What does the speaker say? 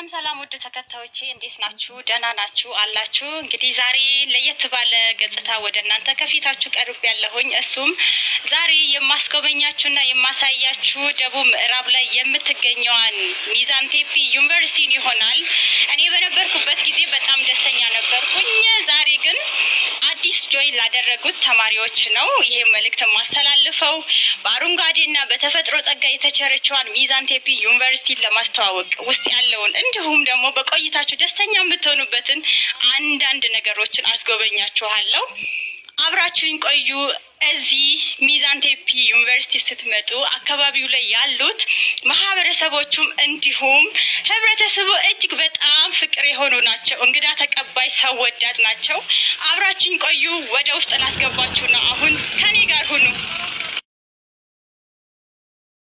ሰላም ውድ ተከታዮቼ እንዴት ናችሁ? ደህና ናችሁ አላችሁ? እንግዲህ ዛሬ ለየት ባለ ገጽታ ወደ እናንተ ከፊታችሁ ቀርብ ያለሁኝ እሱም ዛሬ የማስጎበኛችሁና የማሳያችሁ ደቡብ ምዕራብ ላይ የምትገኘዋን ሚዛን ቴፒ ዩኒቨርሲቲን ይሆናል። እኔ በነበርኩበት ጊዜ በጣም ደስተኛ ነበርኩኝ። ዛሬ ግን አዲስ ጆይን ላደረጉት ተማሪዎች ነው ይሄ መልእክት ማስተላልፈው። በአረንጓዴና በተፈጥሮ ጸጋ የተቸረችዋን ሚዛን ቴፒ ዩኒቨርሲቲን ለማስተዋወቅ ውስጥ ያለውን እንዲሁም ደግሞ በቆይታችሁ ደስተኛ የምትሆኑበትን አንዳንድ ነገሮችን አስጎበኛችኋለሁ። አብራችሁኝ ቆዩ። እዚህ ሚዛን ቴፒ ዩኒቨርሲቲ ስትመጡ አካባቢው ላይ ያሉት ማህበረሰቦቹም እንዲሁም ህብረተሰቡ እጅግ በጣም ፍቅር የሆኑ ናቸው። እንግዳ ተቀባይ፣ ሰው ወዳድ ናቸው። አብራችሁኝ ቆዩ። ወደ ውስጥ ላስገባችሁ ነው። አሁን ከኔ ጋር ሁኑ።